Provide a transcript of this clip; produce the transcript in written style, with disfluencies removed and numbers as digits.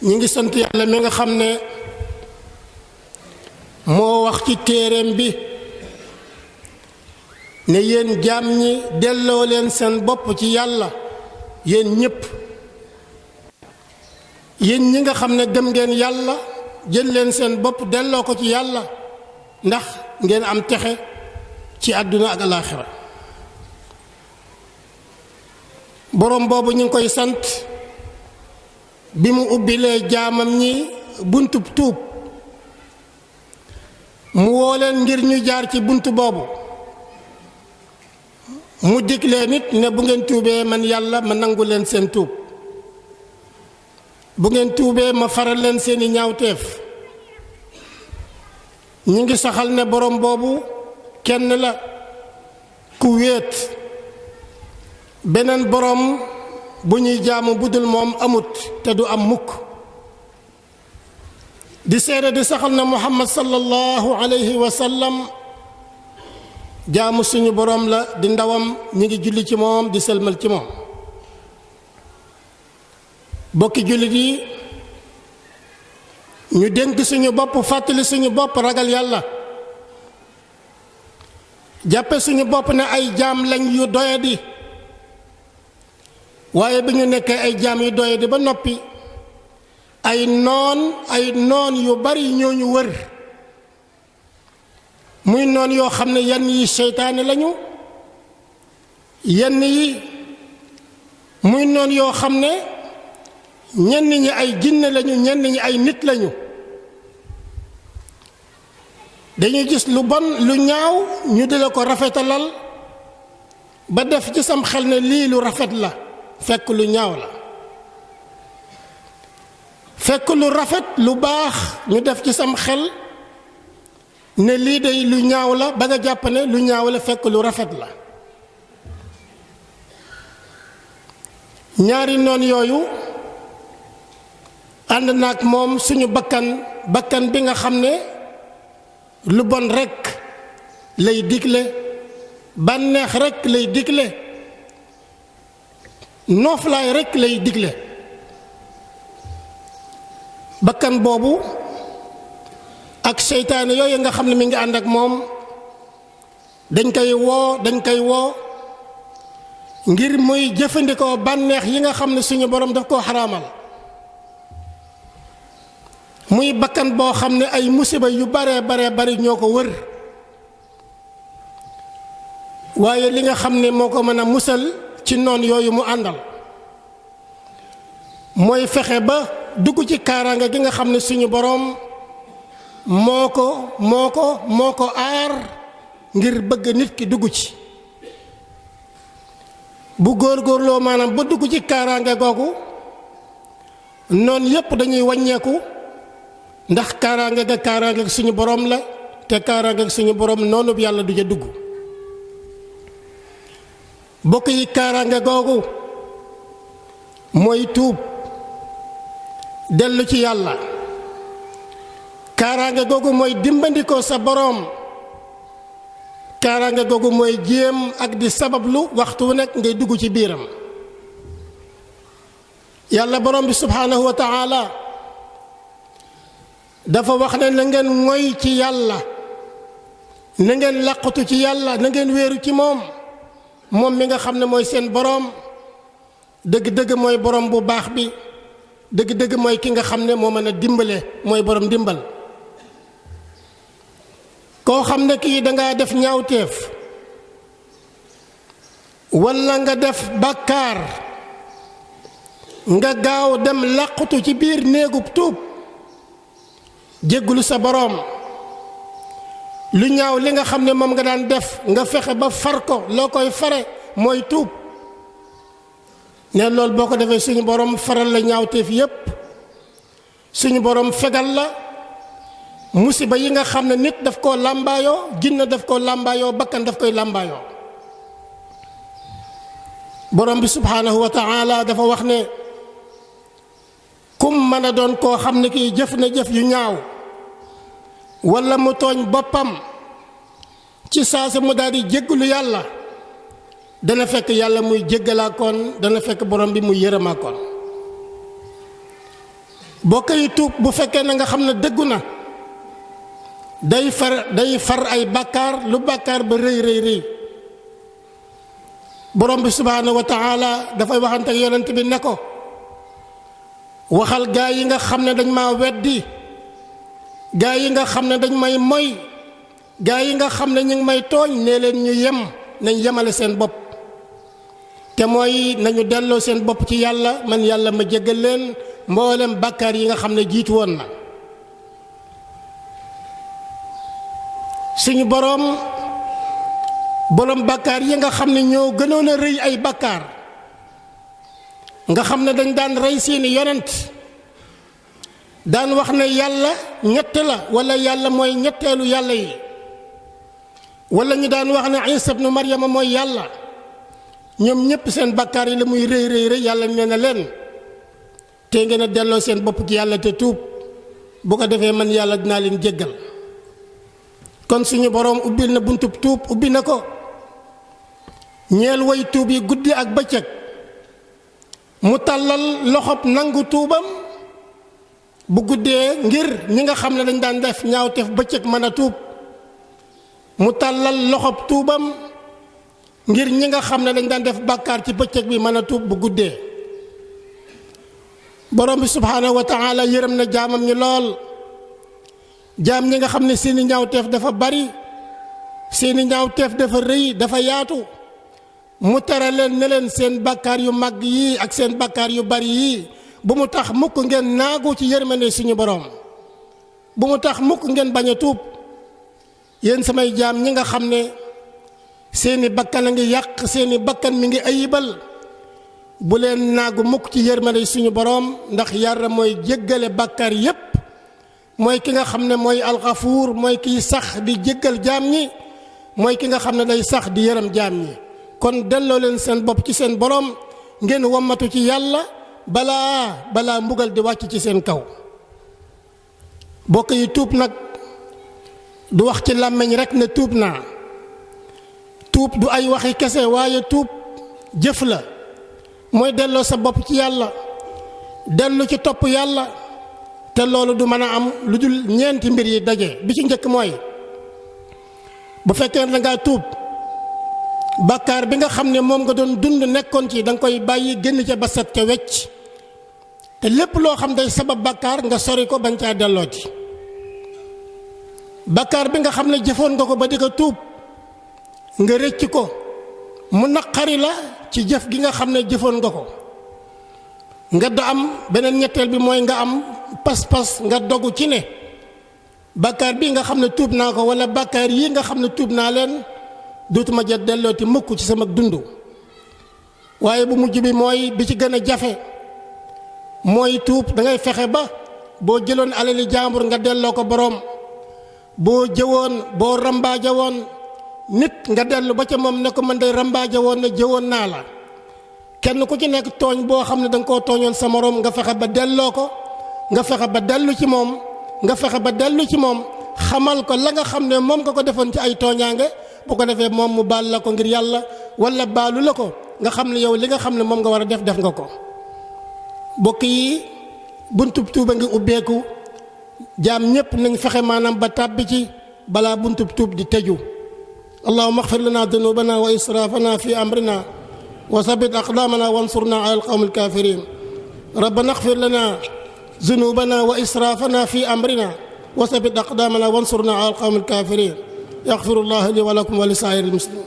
ñi ngi sant yàlla mi nga xam ne moo wax ci téereem bi ne yéen jaam ñi delloo leen seen bopp ci yàlla yéen ñépp yéen ñi nga xam ne gëm ngeen yàlla jël leen seen bopp delloo ko ci yàlla ndax ngeen am texe ci àdduna ak alaaxira boroom boobu ñu ngi koy sant bi mu ubbilee jaamam ñi buntub tuub mu woo leen ngir ñu jaar ci bunt boobu mu dig leen nit ne bu ngeen tuubee man yàlla ma nangu leen seen tuub bu ngeen tuubee ma faral leen seeni ñaawteef ñu ngi saxal ne boroom boobu kenn la ku wéet beneen boroom bu ñuy jaamu budul moom amut te du am mukk di seede di saxal na muhammad sallallahu alayhi wa sallam jaamu suñu boroom la di ndawam ñi ngi julli ci moom di sëlmal ci moom bokki jullit yi ñu dénk suñu bopp fàttali suñu bopp ragal yàlla jàppe suñu bopp ne ay jaam lañ yu doyadi waaye bi ñu nekkee ay jaam yu doyadi ba noppi ay noon yu bari ñoo ñu wër muy noon yoo xam ne yenn yi seytaane lañu yenn yi muy noon yoo xam ne ñenn ñi ay jinne lañu ñenn ñi ay nit lañu dañuy gis lu bon lu ñaaw ñu di la ko rafetalal ba def ci sam xel ne lii lu rafet la fekk lu ñaaw la fekk lu rafet lu baax ñu def ci sam xel ne lii day lu ñaaw la ba nga jàpp ne lu ñaaw la fekk lu rafet la ñaari noon yooyu ànd naag moom suñu bakkan bi nga xam ne lu bon rekk lay digle bànneex rekk lay digle nooflaay rekk lay digle bakkan boobu ak seytaane yooyu nga xam ne mi ngi ànd ak moom dañ koy woo ngir muy jëfandikoo bànneex yi nga xam ne suñu borom daf koo xaraamal muy bakkan boo xam ne ay musiba yu bare bari ñoo ko wër waaye li nga xam ne moo ko mën a musal ci noon yooyu mu àndal mooy fexe ba dugg ci kaaraange gi nga xam ne suñu boroom moo ko aar ngir bëgg nit ki dugg ci bu góorgóorloo maanaam ba dugg ci kaaraange googu noon yépp dañuy wàññeeku ndax kaaraange suñu boroom la te kaaraange suñu boroom noonu yàlla du ja dugg bokk yi kaaraange googu mooy tuub dellu ci yàlla kaaraange googu mooy dimbandikoo sa boroom kaaraange googu mooy jéem ak di sabablu waxtu wu nekk ngay dugg ci biiram yàlla boroom bi subhaanahu wa taala dafa wax ne na ngeen ngoy ci yàlla na ngeen làqutu ci yàlla na ngeen wéeru ci moom mi nga xam ne mooy seen boroom dëgg-dëgg mooy boroom bu baax bi dëgg-dëgg mooy ki nga xam ne moo mën a dimbale mooy boroom dimbal koo xam ne kii dangaa def ñaawteef walla nga def bàkkaar nga gaaw dem làqutu ci biir néegub tuub jéggulu sa boroom lu ñaaw li nga xam ne moom nga daan def nga fexe ba far ko loo koy fare mooy tuub ne loolu boo ko defee suñu boroom faral la ñaawteef yépp suñu boroom fegal la musiba yi nga xam ne nit daf koo làmbaayoo jinne daf koo làmbaayoo bakkan daf koy làmbaayoo boroom bi subhaanahu wa taala dafa wax ne kum mën a doon koo xam ne kii jëf na jëf yu ñaaw walla mu tooñ boppam ci saasa mu daal di jéggalu yàlla dana fekk yàlla muy jéggalaakoon dana fekk borom bi muy yërëmaakoon bokk yi tuub bu fekkee na nga xam ne dëggu na day far ay bàkkaar lu bàkkaar ba rëy borom bi subhaanahu wa taala dafay waxante ak yonent bi ne ko waxal gaa yi nga xam ne dañ maa weddi gaa yi nga xam ne dañ may moy gaa yi nga xam ne ñu ngi may tooñ nee leen ñu yem nañ yemale seen bopp te mooy nañu delloo seen bopp ci yàlla man yàlla ma jéggal leen mboolem bàkkaar yi nga xam ne jiitu woon na suñu boroom bàkkaar yi nga xam ne ñoo gënoon a rëy ay bàkkaar nga xam ne dañ daan rey seeni yonent daan wax ne yàlla ñett la wala yàlla mooy ñetteelu yàlla yi wala ñu daan wax ne Isa ibnu Maryama mooy yàlla ñoom ñépp seen bàkkaar yi la muy rëy yàlla nee na leen te ngeen a delloo seen bopp ci yàlla te tuub bu ko defee man yàlla dinaa leen jéggal kon suñu boroom ubbil na buntub tuub ubbi na ko ñeel way tuub yi guddi ak bëccëg mu tàllal loxob nangu tuubam bu guddee ngir ñi nga xam ne dañ daan def ñaawteef bëccëg mën a tuub mu tàllal loxob tuubam ngir ñi nga xam ne dañ daan def bàkkaar ci bëccëg bi mën a tuub bu guddee borom bi subhaanahu wa taala yërëm na jaamam ñi lool jaam ñi nga xam ne seeni ñaawteef dafa bari seeni ñaawteef dafa rëy dafa yaatu mu tere leen ne leen seen bàkkaar yu mag yii ak seen bàkkaar yu bari yii bu mu tax mukk ngeen naagu ci yërmande suñu borom bu mu tax mukk ngeen bañ a tuub yéen samay jaam ñi nga xam ne seeni bakkan a ngi yàq seeni bakkan mi ngi ayibal bu leen naagu mukk ci yërmande suñu borom ndax yàlla mooy jéggale bàkkaar yépp mooy ki nga xam ne mooy alxafuur mooy kiy sax di jéggal jaam ñi mooy ki nga xam ne day sax di yërëm jaam ñi kon delloo leen seen bopp ci seen borom ngeen wammatu ci yàlla balaa mbugal di wàcc ci seen kaw bokk yi tuub nag du wax ci làmmiñ rekk ne tuub naa tuub du ay waxi kese waaye tuub jëf la mooy delloo sa bopp ci yàlla dellu ci topp yàlla te loolu du mën a am lu dul ñeenti mbir yi daje bi ci njëkk mooy bu fekkee da ngaa tuub bàkkaar bi nga xam ne moom nga doon dund nekkoon ci da nga koy bàyyi génn ca ba set ca wecc te lépp loo xam day sabab bàkkaar nga sori ko bañ caa delloo ci bàkkaar bi nga xam ne jëfoon nga ko ba di ko tuub nga rëcc ko mu naqari la ci jëf gi nga xam ne jëfoon nga ko nga da am beneen ñetteel bi mooy nga am pas-pas nga dogu ci ne bàkkaar bii nga xam ne tuub naa ko wala bàkkaar yii nga xam ne tuub naa leen dootuma jot dellooti mukk ci sama dund waaye bu mujj bi mooy bi ci gën a jafe mooy tuub da ngay fexe ba boo jëloon alali jaambur nga delloo ko boroom boo jëwoon boo rambaaje woon nit nga dellu ba ca moom ne ko man day rambaaje woon ne jëwoon naa la kenn ku ci nekk tooñ boo xam ne da nga koo tooñoon sa moroom nga fexe ba delloo ko nga fexe ba dellu ci moom nga fexe ba dellu ci moom xamal ko la nga xam ne moom nga ko defoon ci ay tooñaange bu ko defee moom mu baal la ko ngir yàlla wala baalu la ko nga xam ne yow li nga xam ne moom nga war a def nga ko bokk yi buntub tuuba ngi ubbeeku jaam ñépp nañ fexe maanaam ba tàbbi ci balaa buntub tuub di tëju allahumma ighfir lana dunubana wa israfana fi amrina wa sabbit aqdamana wansurna ala alqawmi alkafirin rabbana ighfir lana dunubana wa israfana fi amrina wa sabbit aqdamana wansurna ala alqawmi alkafirin yaghfirullahu li wa lakum wa li sa'iril muslimin